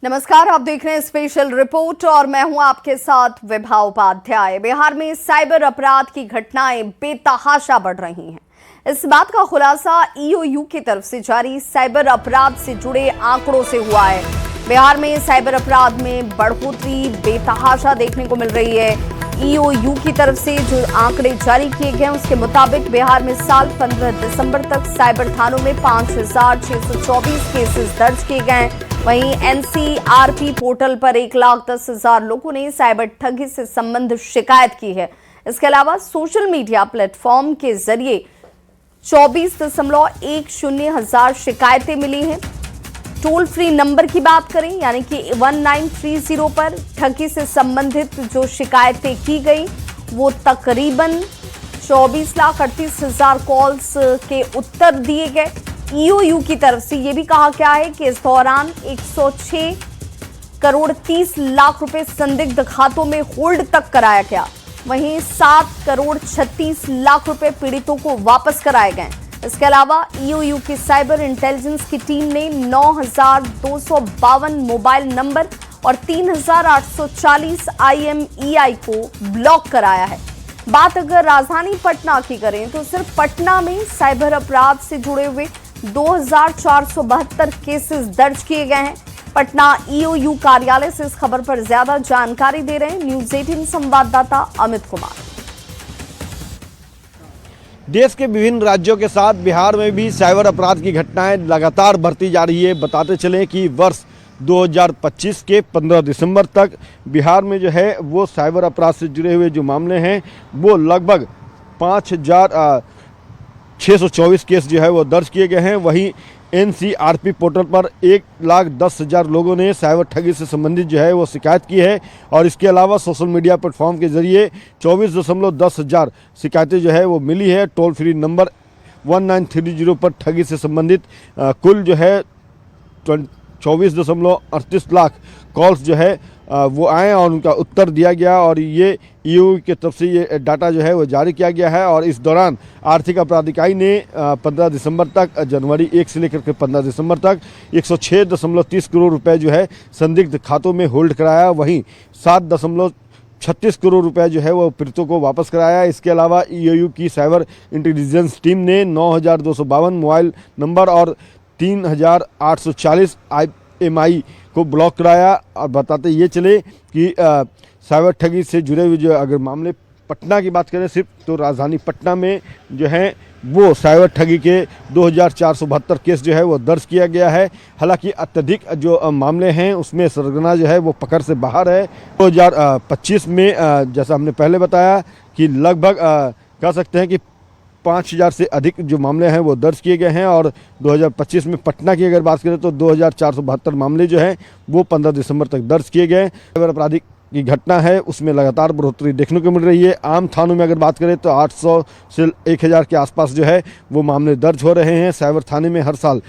नमस्कार, आप देख रहे हैं स्पेशल रिपोर्ट और मैं हूं आपके साथ विभा उपाध्याय। बिहार में साइबर अपराध की घटनाएं बेतहाशा बढ़ रही हैं। इस बात का खुलासा ईओयू की तरफ से जारी साइबर अपराध से जुड़े आंकड़ों से हुआ है। बिहार में साइबर अपराध में बढ़ोतरी बेतहाशा देखने को मिल रही है। ईओयू की तरफ से जो आंकड़े जारी किए गए उसके मुताबिक बिहार में साल 15 दिसंबर तक साइबर थानों में 5,624 केसेस दर्ज किए गए। वहीं एनसीआरपी पोर्टल पर 1,10,000 लोगों ने साइबर ठगी से संबंधित शिकायत की है। इसके अलावा सोशल मीडिया प्लेटफॉर्म के जरिए 24.10 हजार शिकायतें मिली हैं। टोल फ्री नंबर की बात करें यानी कि 1930 पर ठगी से संबंधित जो शिकायतें की गई वो तकरीबन 24,38,000 कॉल्स के उत्तर दिए गए। ईओयू की तरफ से यह भी कहा गया है कि इस दौरान 106 करोड़ 30 लाख रुपए संदिग्ध खातों में होल्ड तक कराया गया। वहीं 7 करोड़ 36 लाख रुपए पीड़ितों को वापस कराए गए। इसके अलावा ईओयू की साइबर इंटेलिजेंस की टीम ने 9,252 मोबाइल नंबर और 3,840 IMEI को ब्लॉक कराया है। बात अगर राजधानी पटना की करें तो सिर्फ पटना में साइबर अपराध से जुड़े हुए 2,472 केसेस दर्ज किए गए हैं। पटना ईओयू कार्यालय से इस खबर पर ज्यादा जानकारी दे रहे हैं न्यूज़ 18 संवाददाता अमित कुमार। देश के विभिन्न राज्यों के साथ बिहार में भी साइबर अपराध की घटनाएं लगातार बढ़ती जा रही है। बताते चलें कि वर्ष 2025 के 15 दिसंबर तक बिहार में जो है वो साइबर अपराध से जुड़े हुए जो मामले हैं वो लगभग 5,624 केस जो है वो दर्ज किए गए हैं। वहीं एनसीआरपी पोर्टल पर 1,10,000 लोगों ने साइबर ठगी से संबंधित जो है वो शिकायत की है और इसके अलावा सोशल मीडिया प्लेटफॉर्म के जरिए 24.10 शिकायतें जो है वो मिली है। टोल फ्री नंबर 1930 पर ठगी से संबंधित कुल जो है 24.38 लाख कॉल्स जो है वो आए और उनका उत्तर दिया गया और ये ईओयू की तरफ से ये डाटा जो है वो जारी किया गया है। और इस दौरान आर्थिक अपराध इकाई ने 15 दिसंबर तक जनवरी 1 से लेकर के 15 दिसंबर तक 106.30 करोड़ रुपए जो है संदिग्ध खातों में होल्ड कराया। वहीं 7.36 करोड़ रुपए जो है वो पीड़ितों को वापस कराया। इसके अलावा ईओयू की साइबर इंटेलिजेंस टीम ने 9,252 मोबाइल नंबर और 3,840 IMEI को ब्लॉक कराया। और बताते ये चले कि साइबर ठगी से जुड़े हुए जो अगर मामले पटना की बात करें सिर्फ तो राजधानी पटना में जो है वो साइबर ठगी के 2,472 केस जो है वो दर्ज किया गया है। हालांकि अत्यधिक जो मामले हैं उसमें सरगना जो है वो पकड़ से बाहर है। 2025 में जैसा हमने पहले बताया कि लगभग कह सकते हैं कि 5,000 से अधिक जो मामले हैं वो दर्ज किए गए हैं और 2025 में पटना की अगर बात करें तो 2,472 मामले जो हैं वो 15 दिसंबर तक दर्ज किए गए। साइबर अपराधी की घटना है उसमें लगातार बढ़ोतरी देखने को मिल रही है। आम थानों में अगर बात करें तो 800 से 1,000 के आसपास जो है वो मामले दर्ज हो रहे हैं। साइबर थाने में हर साल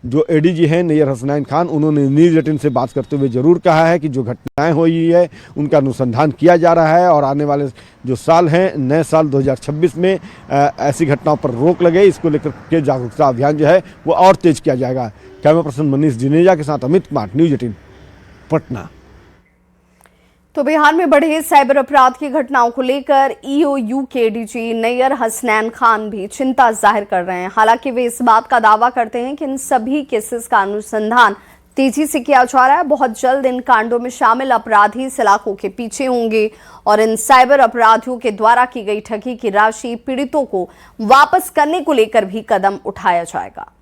जो एडीजी हैं नैयर हसनैन खान उन्होंने न्यूज़ 18 से बात करते हुए ज़रूर कहा है कि जो घटनाएं हुई है उनका अनुसंधान किया जा रहा है और आने वाले जो साल हैं नए साल 2026 में ऐसी घटनाओं पर रोक लगे इसको लेकर के जागरूकता अभियान जो है वो और तेज किया जाएगा। कैमरा पर्सन मनीष जिनेजा के साथ अमित कुमार, न्यूज़ 18 पटना। तो बिहार में बढ़े साइबर अपराध की घटनाओं को लेकर ईओयू के एडीजी नैयर हसनैन खान भी चिंता जाहिर कर रहे हैं। हालांकि वे इस बात का दावा करते हैं कि इन सभी केसेस का अनुसंधान तेजी से किया जा रहा है। बहुत जल्द इन कांडों में शामिल अपराधी सलाखों के पीछे होंगे और इन साइबर अपराधियों के द्वारा की गई ठगी की राशि पीड़ितों को वापस करने को लेकर भी कदम उठाया जाएगा।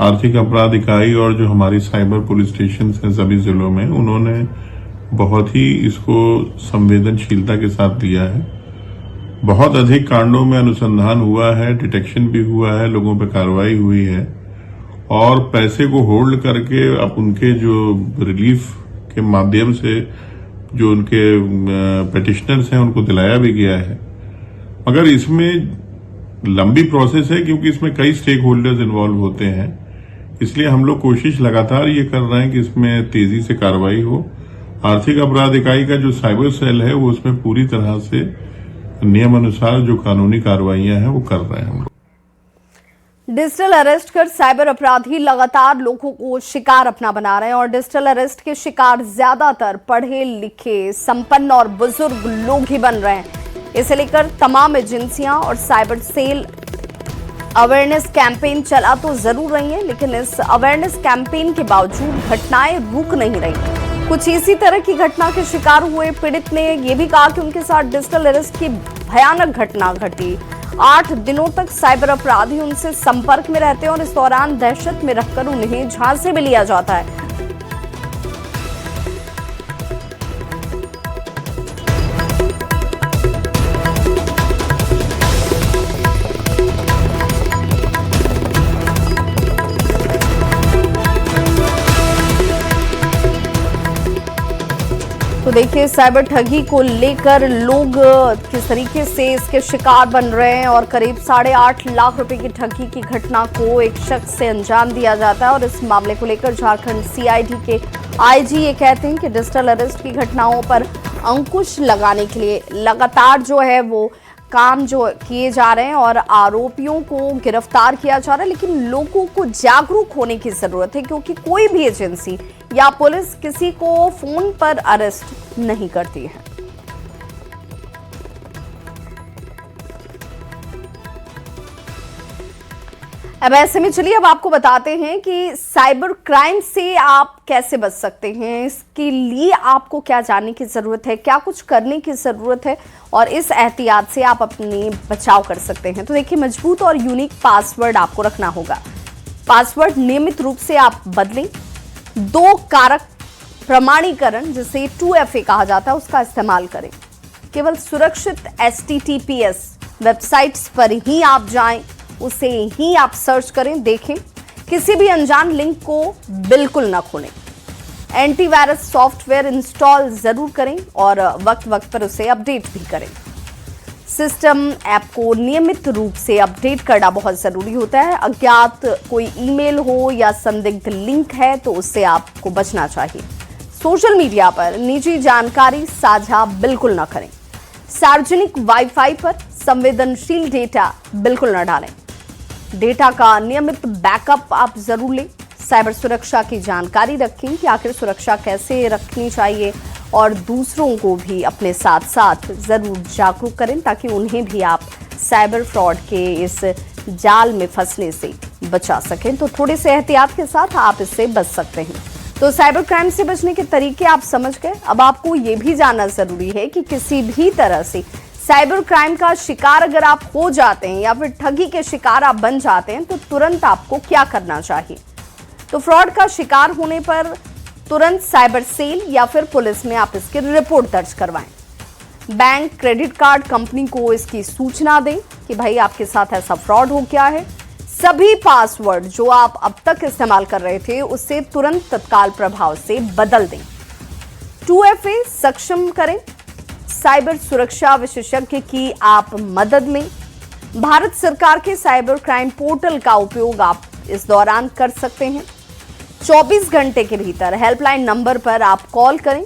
आर्थिक अपराध इकाई और जो हमारी साइबर पुलिस स्टेशन है सभी जिलों में उन्होंने बहुत ही इसको संवेदनशीलता के साथ लिया है। बहुत अधिक कांडों में अनुसंधान हुआ है, डिटेक्शन भी हुआ है, लोगों पे कार्रवाई हुई है और पैसे को होल्ड करके अब उनके जो रिलीफ के माध्यम से जो उनके पेटिशनर्स हैं उनको दिलाया भी गया है। मगर इसमें लंबी प्रोसेस है क्योंकि इसमें कई स्टेक होल्डर्स इन्वॉल्व होते हैं, इसलिए हम लोग कोशिश लगातार ये कर रहे हैं कि इसमें तेजी से कार्रवाई हो। आर्थिक अपराध इकाई का जो साइबर सेल है वो उसमें पूरी तरह से नियम अनुसार जो कानूनी कार्रवाइयां हैं वो कर रहे हैं हम लोग। डिजिटल अरेस्ट कर साइबर अपराधी लगातार लोगों को शिकार अपना बना रहे हैं और डिजिटल अरेस्ट के शिकार ज्यादातर पढ़े लिखे, संपन्न और बुजुर्ग लोग ही बन रहे हैं। इसे लेकर तमाम एजेंसियां और साइबर सेल अवेयरनेस कैंपेन चला तो जरूर रही है, लेकिन इस अवेयरनेस कैंपेन के बावजूद घटनाएं रुक नहीं रही। कुछ इसी तरह की घटना के शिकार हुए पीड़ित ने यह भी कहा कि उनके साथ डिजिटल अरेस्ट की भयानक घटना घटी। 8 दिनों तक साइबर अपराधी उनसे संपर्क में रहते हैं और इस दौरान दहशत में रखकर उन्हें झांसे में लिया जाता है। तो देखिए, साइबर ठगी को लेकर लोग किस तरीके से इसके शिकार बन रहे हैं और करीब 8.5 लाख रुपए की ठगी की घटना को एक शख्स से अंजाम दिया जाता है। और इस मामले को लेकर झारखंड सीआईडी के आईजी ये कहते हैं कि डिजिटल अरेस्ट की घटनाओं पर अंकुश लगाने के लिए लगातार जो है वो काम जो किए जा रहे हैं और आरोपियों को गिरफ्तार किया जा रहा है, लेकिन लोगों को जागरूक होने की जरूरत है, क्योंकि कोई भी एजेंसी या पुलिस किसी को फोन पर अरेस्ट नहीं करती है। अब ऐसे में चलिए अब आपको बताते हैं कि साइबर क्राइम से आप कैसे बच सकते हैं। इसके लिए आपको क्या जानने की जरूरत है, क्या कुछ करने की जरूरत है और इस एहतियात से आप अपने बचाव कर सकते हैं। तो देखिए, मजबूत और यूनिक पासवर्ड आपको रखना होगा। पासवर्ड नियमित रूप से आप बदलें। 2 कारक प्रमाणीकरण जिसे 2FA कहा जाता है उसका इस्तेमाल करें। केवल सुरक्षित HTTPS वेबसाइट्स पर ही आप जाएं, उसे ही आप सर्च करें, देखें। किसी भी अनजान लिंक को बिल्कुल ना खोलें। एंटीवायरस सॉफ्टवेयर इंस्टॉल जरूर करें और वक्त वक्त पर उसे अपडेट भी करें। सिस्टम ऐप को नियमित रूप से अपडेट करना बहुत जरूरी होता है। अज्ञात कोई ईमेल हो या संदिग्ध लिंक है तो उससे आपको बचना चाहिए। सोशल मीडिया पर निजी जानकारी साझा बिल्कुल ना करें। सार्वजनिक वाईफाई पर संवेदनशील डेटा बिल्कुल न डालें। डेटा का नियमित बैकअप आप जरूर लें। साइबर सुरक्षा की जानकारी रखें कि आखिर सुरक्षा कैसे रखनी चाहिए और दूसरों को भी अपने साथ साथ जरूर जागरूक करें ताकि उन्हें भी आप साइबर फ्रॉड के इस जाल में फंसने से बचा सकें। तो थोड़े से एहतियात के साथ आप इससे बच सकते हैं। तो साइबर क्राइम से बचने के तरीके आप समझ गए। अब आपको ये भी जानना जरूरी है कि किसी भी तरह से साइबर क्राइम का शिकार अगर आप हो जाते हैं या फिर ठगी के शिकार आप बन जाते हैं तो तुरंत आपको क्या करना चाहिए। तो फ्रॉड का शिकार होने पर तुरंत साइबर सेल या फिर पुलिस में आप इसकी रिपोर्ट दर्ज करवाएं। बैंक, क्रेडिट कार्ड कंपनी को इसकी सूचना दें कि भाई आपके साथ ऐसा फ्रॉड हो गया है। सभी पासवर्ड जो आप अब तक इस्तेमाल कर रहे थे उससे तुरंत तत्काल प्रभाव से बदल दें। 2FA सक्षम करें। साइबर सुरक्षा विशेषज्ञ की आप मदद लें। भारत सरकार के साइबर क्राइम पोर्टल का उपयोग आप इस दौरान कर सकते हैं। 24 घंटे के भीतर हेल्पलाइन नंबर पर आप कॉल करें।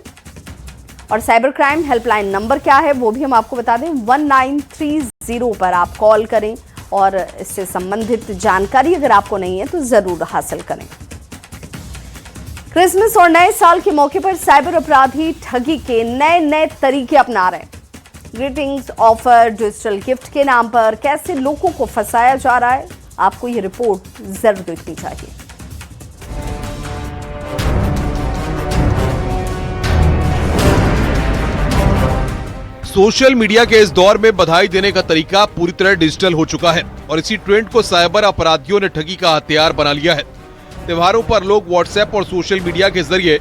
और साइबर क्राइम हेल्पलाइन नंबर क्या है वो भी हम आपको बता दें। 1930 पर आप कॉल करें और इससे संबंधित जानकारी अगर आपको नहीं है तो जरूर हासिल करें। क्रिसमस और नए साल के मौके पर साइबर अपराधी ठगी के नए नए तरीके अपना रहे हैं। ग्रीटिंग्स, ऑफर, डिजिटल गिफ्ट के नाम पर कैसे लोगों को फंसाया जा रहा है, आपको ये रिपोर्ट जरूर देखनी चाहिए। सोशल मीडिया के इस दौर में बधाई देने का तरीका पूरी तरह डिजिटल हो चुका है और इसी ट्रेंड को साइबर अपराधियों ने ठगी का हथियार बना लिया है। त्योहारों पर लोग व्हाट्सएप और सोशल मीडिया के जरिए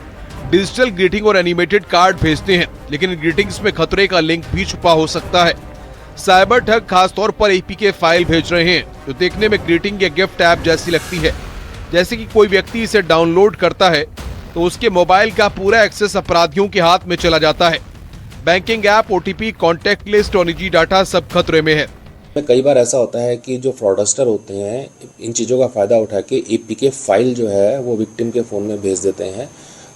डिजिटल ग्रीटिंग और एनिमेटेड कार्ड भेजते हैं, लेकिन ग्रीटिंग्स में खतरे का लिंक भी छुपा हो सकता है। साइबर ठग खासतौर पर APK फाइल भेज रहे हैं जो देखने में ग्रीटिंग या गिफ्ट ऐप जैसी लगती है। जैसे कि कोई व्यक्ति इसे डाउनलोड करता है तो उसके मोबाइल का पूरा एक्सेस अपराधियों के हाथ में चला जाता है। Banking app, OTP, contact list और निजी डाटा सब खतरे में है। कई बार ऐसा होता है कि जो फ्रॉडस्टर होते हैं इन चीज़ों का फ़ायदा उठा के APK फाइल जो है वो विक्टिम के फ़ोन में भेज देते हैं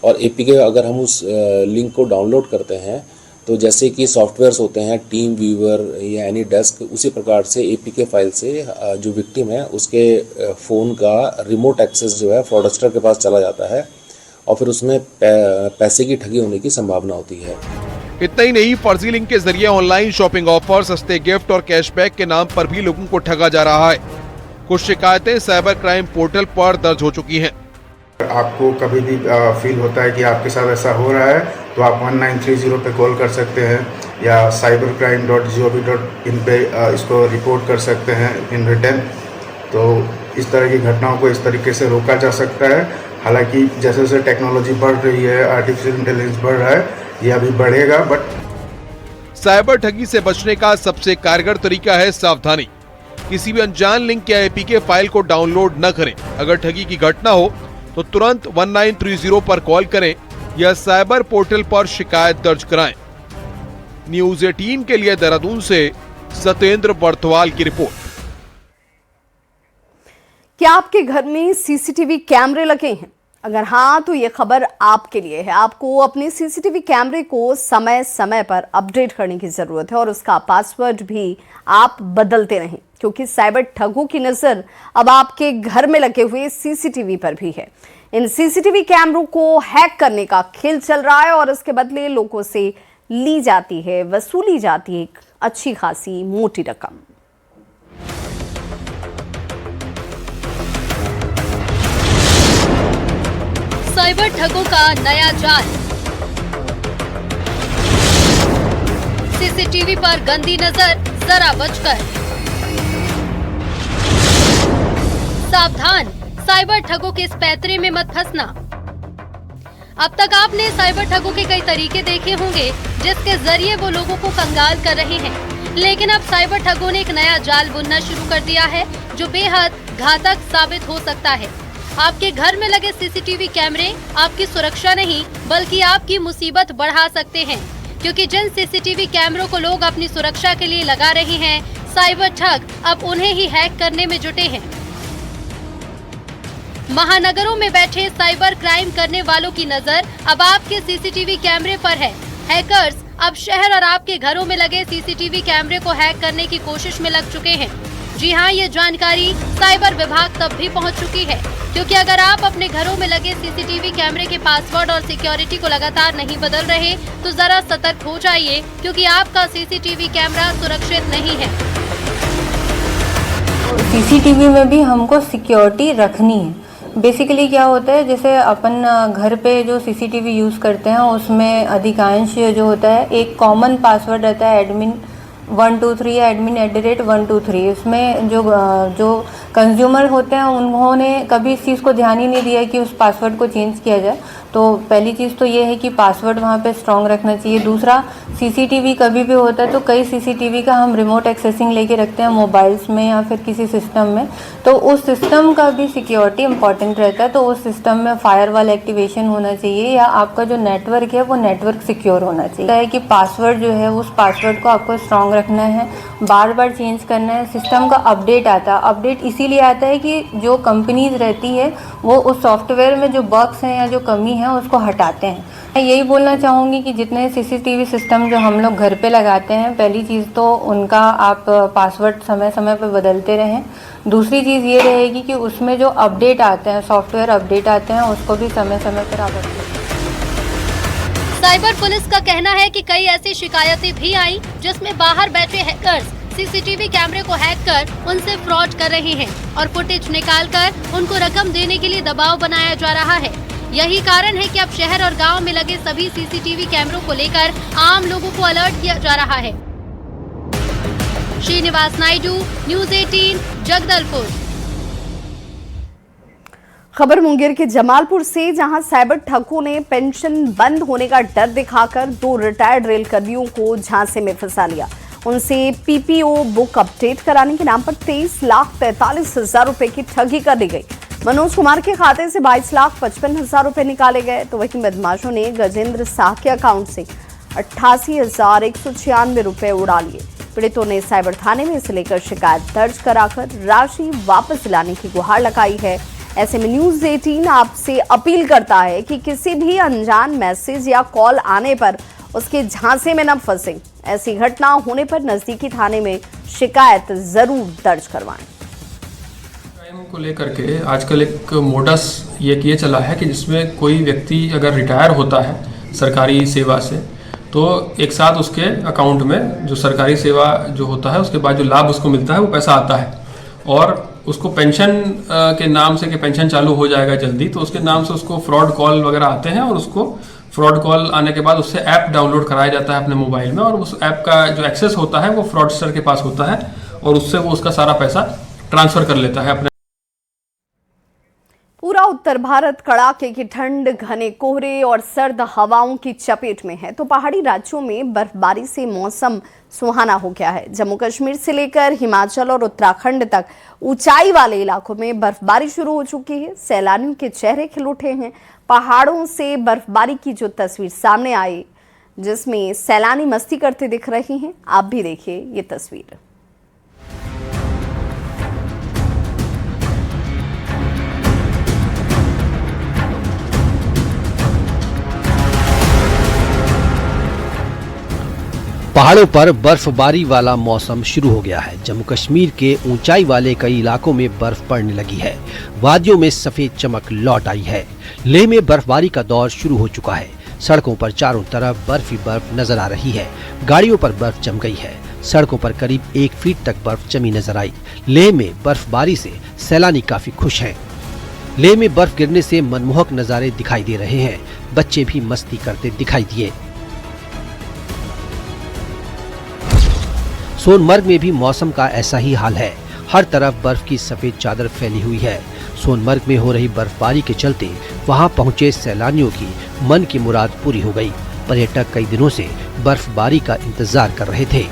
और APK अगर हम उस लिंक को डाउनलोड करते हैं तो जैसे कि सॉफ्टवेयर्स होते हैं टीम व्यूअर या एनी डेस्क, उसी प्रकार से एपीके फाइल से जो विक्टिम है उसके फ़ोन का रिमोट एक्सेस जो है फ्रॉडस्टर के पास चला जाता है और फिर उसमें पैसे की ठगी होने की संभावना होती है। इतना ही नहीं, फर्जी लिंक के जरिए ऑनलाइन शॉपिंग ऑफर, सस्ते गिफ्ट और कैशबैक के नाम पर भी लोगों को ठगा जा रहा है। कुछ शिकायतें साइबर क्राइम पोर्टल पर दर्ज हो चुकी हैं। आपको कभी भी फील होता है कि आपके साथ ऐसा हो रहा है तो आप 1930 पे कॉल कर सकते हैं या cybercrime.gov.in पे इसको रिपोर्ट कर सकते हैं इन रिटर्न। तो इस तरह की घटनाओं को इस तरीके से रोका जा सकता है। हालांकि जैसे जैसे टेक्नोलॉजी बढ़ रही है, आर्टिफिशियल इंटेलिजेंस बढ़ रहा है, ये अभी बढ़ेगा। बट साइबर ठगी से बचने का सबसे कारगर तरीका है सावधानी। किसी भी अनजान लिंक या एपीके फाइल को डाउनलोड न करें। अगर ठगी की घटना हो तो तुरंत 1930 पर कॉल करें या साइबर पोर्टल पर शिकायत दर्ज कराएं। न्यूज़ 18 के लिए देहरादून से सत्येंद्र बर्थवाल की रिपोर्ट। क्या आपके घर में सीसीटीवी कैमरे लगे हैं? अगर हाँ तो ये खबर आपके लिए है। आपको अपने सीसीटीवी कैमरे को समय समय पर अपडेट करने की जरूरत है और उसका पासवर्ड भी आप बदलते रहें, क्योंकि साइबर ठगों की नजर अब आपके घर में लगे हुए सीसीटीवी पर भी है। इन सीसीटीवी कैमरों को हैक करने का खेल चल रहा है और इसके बदले लोगों से ली जाती है, वसूली जाती है एक अच्छी खासी मोटी रकम। साइबर ठगों का नया जाल। सीसीटीवी पर गंदी नजर, जरा बचकर। सावधान, साइबर ठगों के इस पैतरे में मत फंसना। अब तक आपने साइबर ठगों के कई तरीके देखे होंगे जिसके जरिए वो लोगों को कंगाल कर रहे हैं, लेकिन अब साइबर ठगों ने एक नया जाल बुनना शुरू कर दिया है जो बेहद घातक साबित हो सकता है। आपके घर में लगे सीसीटीवी कैमरे आपकी सुरक्षा नहीं बल्कि आपकी मुसीबत बढ़ा सकते हैं, क्योंकि जिन सीसीटीवी कैमरों को लोग अपनी सुरक्षा के लिए लगा रहे हैं, साइबर ठग अब उन्हें ही हैक करने में जुटे हैं। महानगरों में बैठे साइबर क्राइम करने वालों की नजर अब आपके सीसीटीवी कैमरे पर है। हैकर्स अब शहर और आपके घरों में लगे सीसीटीवी कैमरे को हैक करने की कोशिश में लग चुके हैं। जी हाँ, ये जानकारी साइबर विभाग तक भी पहुंच चुकी है, क्योंकि अगर आप अपने घरों में लगे सीसीटीवी कैमरे के पासवर्ड और सिक्योरिटी को लगातार नहीं बदल रहे तो जरा सतर्क हो जाइए, क्योंकि आपका सीसीटीवी कैमरा सुरक्षित नहीं है। सीसीटीवी में भी हमको सिक्योरिटी रखनी है। बेसिकली क्या होता है, जैसे अपन घर पे जो सीसीटीवी यूज़ करते हैं उसमें अधिकांश जो होता है एक कॉमन पासवर्ड रहता है एडमिन 123 या एडमिन @123। इसमें जो कंज्यूमर होते हैं उन्होंने कभी इस चीज़ को ध्यान ही नहीं दिया कि उस पासवर्ड को चेंज किया जाए। तो पहली चीज़ तो ये है कि पासवर्ड वहाँ पे स्ट्रॉन्ग रखना चाहिए। दूसरा, सीसीटीवी कभी भी होता है तो कई सीसीटीवी का हम रिमोट एक्सेसिंग लेके रखते हैं मोबाइल्स में या फिर किसी सिस्टम में, तो उस सिस्टम का भी सिक्योरिटी इंपॉर्टेंट रहता है। तो उस सिस्टम में फायरवॉल एक्टिवेशन होना चाहिए या आपका जो नेटवर्क है वो नेटवर्क सिक्योर होना चाहिए। है कि पासवर्ड जो है उस पासवर्ड को आपको स्ट्रॉन्ग रखना है, बार बार चेंज करना है। सिस्टम का अपडेट आता है, अपडेट इसीलिए आता है कि जो कंपनीज रहती है वो उस सॉफ्टवेयर में जो बग्स हैं या जो कमी है उसको हटाते हैं। मैं यही बोलना चाहूँगी कि जितने सीसीटीवी सिस्टम जो हम लोग घर पे लगाते हैं, पहली चीज़ तो उनका आप पासवर्ड समय समय पर बदलते रहें। दूसरी चीज़ ये रहेगी कि उसमें जो अपडेट आते हैं, सॉफ्टवेयर अपडेट आते हैं, उसको भी समय समय पर आप अपडेट। साइबर पुलिस का कहना है कि कई ऐसी शिकायतें भी आई जिसमें बाहर बैठे हैकर्स सीसीटीवी कैमरे को हैक कर उनसे फ्रॉड कर रहे हैं और फुटेज निकालकर उनको रकम देने के लिए दबाव बनाया जा रहा है। यही कारण है कि अब शहर और गांव में लगे सभी सीसीटीवी कैमरों को लेकर आम लोगों को अलर्ट किया जा रहा है। श्रीनिवास नायडू, न्यूज़ 18, जगदलपुर। खबर मुंगेर के जमालपुर से, जहां साइबर ठगों ने पेंशन बंद होने का डर दिखाकर 2 रिटायर्ड रेल कर्मियों को झांसे में फंसा लिया। उनसे पीपीओ बुक अपडेट कराने के नाम पर 23,43,000 रुपए की ठगी कर दी गई। मनोज कुमार के खाते से 22,55,000 रुपए निकाले गए, तो वहीं बदमाशों ने गजेंद्र शाह के अकाउंट से 88,196 रुपए उड़ा लिए। पीड़ितों ने साइबर थाने में इसे लेकर शिकायत दर्ज कराकर राशि वापस दिलाने की गुहार लगाई है। ऐसे में न्यूज़ 18 आपसे अपील करता है कि किसी भी अनजान मैसेज या कॉल आने पर उसके झांसे में न फंसे। ऐसी घटना होने पर नजदीकी थाने में शिकायत जरूर दर्ज करवाएं। क्राइम को लेकर के आजकल एक मोडस ये चला है कि जिसमें कोई व्यक्ति अगर रिटायर होता है सरकारी सेवा से तो एक साथ उसके अकाउंट में जो सरकारी सेवा जो होता है उसके बाद जो लाभ उसको मिलता है वो पैसा आता है और उसको पेंशन के नाम से कि पेंशन चालू हो जाएगा जल्दी, तो उसके नाम से उसको फ्रॉड कॉल वगैरह आते हैं और उसको फ्रॉड कॉल आने के बाद उससे ऐप डाउनलोड कराया जाता है अपने मोबाइल में और उस ऐप का जो एक्सेस होता है वो फ्रॉडस्टर के पास होता है और उससे वो उसका सारा पैसा ट्रांसफर कर लेता है अपने। पूरा उत्तर भारत कड़ाके की ठंड, घने कोहरे और सर्द हवाओं की चपेट में है, तो पहाड़ी राज्यों में बर्फबारी से मौसम सुहाना हो गया है। जम्मू कश्मीर से लेकर हिमाचल और उत्तराखंड तक ऊंचाई वाले इलाकों में बर्फबारी शुरू हो चुकी है। सैलानियों के चेहरे खिल उठे हैं। पहाड़ों से बर्फबारी की जो तस्वीर सामने आई, जिसमें सैलानी मस्ती करते दिख रहे हैं, आप भी देखिए ये तस्वीर। पहाड़ों पर बर्फबारी वाला मौसम शुरू हो गया है। जम्मू कश्मीर के ऊंचाई वाले कई इलाकों में बर्फ पड़ने लगी है। वादियों में सफेद चमक लौट आई है। लेह में बर्फबारी का दौर शुरू हो चुका है। सड़कों पर चारों तरफ बर्फ ही बर्फ नजर आ रही है। गाड़ियों पर बर्फ जम गई है। सड़कों पर करीब 1 फीट तक बर्फ जमी नजर आई। लेह में बर्फबारी से सैलानी काफी खुश हैं। लेह में बर्फ गिरने से मनमोहक नजारे दिखाई दे रहे हैं। बच्चे भी मस्ती करते दिखाई दिए। सोनमर्ग में भी मौसम का ऐसा ही हाल है। हर तरफ बर्फ की सफेद चादर फैली हुई है। सोनमर्ग में हो रही बर्फबारी के चलते वहां पहुंचे सैलानियों की मन की मुराद पूरी हो गई। पर्यटक कई दिनों से बर्फबारी का इंतजार कर रहे थे।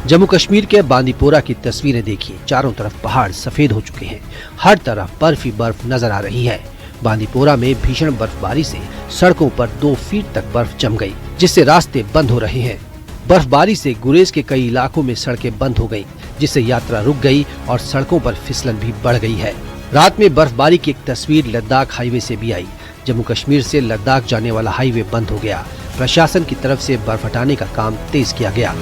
जम्मू कश्मीर के बांदीपोरा की तस्वीरें देखिए। चारों तरफ पहाड़ सफेद हो चुके हैं। हर तरफ बर्फ ही बर्फ नजर आ रही है। बांदीपोरा में भीषण बर्फबारी से सड़कों पर 2 फीट तक बर्फ जम गई, जिससे रास्ते बंद हो रहे हैं। बर्फबारी से गुरेज के कई इलाकों में सड़कें बंद हो गईं, जिससे यात्रा रुक गई और सड़कों पर फिसलन भी बढ़ गई है। रात में बर्फबारी की एक तस्वीर लद्दाख हाईवे से भी आई। जम्मू कश्मीर से लद्दाख जाने वाला हाईवे बंद हो गया। प्रशासन की तरफ से बर्फ हटाने का काम तेज किया गया।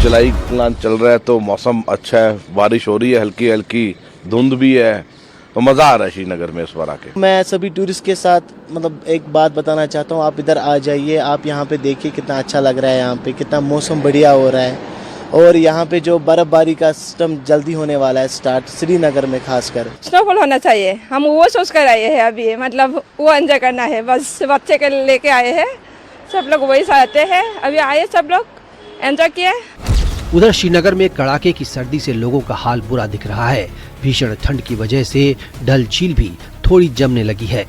जुलाई प्लान चल रहा है तो मौसम अच्छा है, बारिश हो रही है, हल्की हल्की धुंध भी है, तो मज़ा आ रहा है श्रीनगर में इस बार आके। मैं सभी टूरिस्ट के साथ एक बात बताना चाहता हूँ, आप इधर आ जाइए, आप यहाँ पे देखिए कितना अच्छा लग रहा है, यहाँ पे कितना मौसम बढ़िया हो रहा है और यहाँ पे जो बर्फबारी का सिस्टम जल्दी होने वाला है स्टार्ट श्रीनगर में खासकर। स्नोफॉल होना चाहिए, हम वो सोच कर आए हैं अभी, वो एंजॉय करना है, बस बच्चे के लेके आए हैं, सब लोग वही चाहते हैं, अभी आए सब लोग एंजॉय किए। उधर श्रीनगर में कड़ाके की सर्दी से लोगों का हाल बुरा दिख रहा है। भीषण ठंड की वजह से डल झील भी थोड़ी जमने लगी है।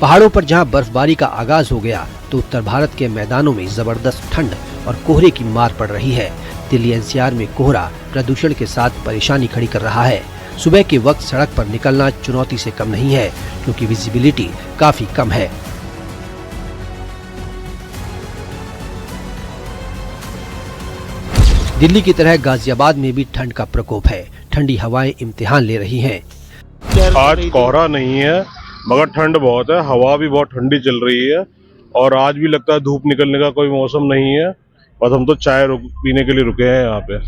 पहाड़ों पर जहां बर्फबारी का आगाज हो गया तो उत्तर भारत के मैदानों में जबरदस्त ठंड और कोहरे की मार पड़ रही है। दिल्ली एनसीआर में कोहरा प्रदूषण के साथ परेशानी खड़ी कर रहा है। सुबह के वक्त सड़क पर निकलना चुनौती से कम नहीं है, क्योंकि विजिबिलिटी काफी कम है। दिल्ली की तरह गाजियाबाद में भी ठंड का प्रकोप है। ठंडी हवाएं इम्तिहान ले रही हैं। आज कोहरा नहीं है मगर ठंड बहुत है, हवा भी बहुत ठंडी चल रही है और आज भी लगता है धूप निकलने का कोई मौसम नहीं है। बस हम तो चाय पीने के लिए रुके हैं यहाँ पे।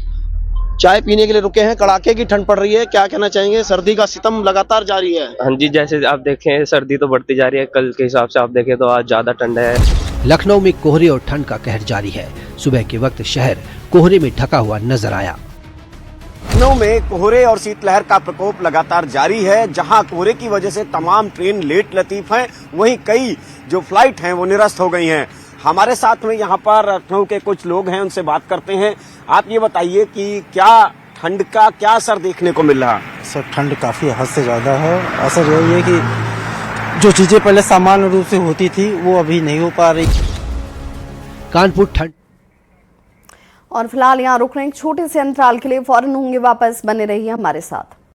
चाय पीने के लिए रुके हैं, कड़ाके की ठंड पड़ रही है, क्या कहना चाहेंगे? सर्दी का सितम लगातार जारी है। हाँ जी, जैसे आप देखें सर्दी तो बढ़ती जा रही है, कल के हिसाब से आप देखें तो आज ज्यादा ठंड है। लखनऊ में कोहरे और ठंड का कहर जारी है। सुबह के वक्त शहर कोहरे में ढका हुआ नजर आया। लखनऊ में कोहरे और शीतलहर का प्रकोप लगातार जारी है। जहां कोहरे की वजह से तमाम ट्रेन लेट लतीफ हैं, वहीं कई जो फ्लाइट हैं वो निरस्त हो गई हैं। हमारे साथ में यहाँ पर लखनऊ के कुछ लोग हैं, उनसे बात करते हैं। आप ये बताइए कि क्या ठंड का क्या असर देखने को मिल रहा है? सर ठंड काफी हद से ज्यादा है। असर यही है कि जो चीजें पहले सामान्य रूप से होती थी वो अभी नहीं हो पा रही। कानपुर ठंड और फिलहाल यहाँ रुक रहे हैं एक छोटे से अंतराल के लिए, फौरन होंगे वापस, बने रहिए हमारे साथ।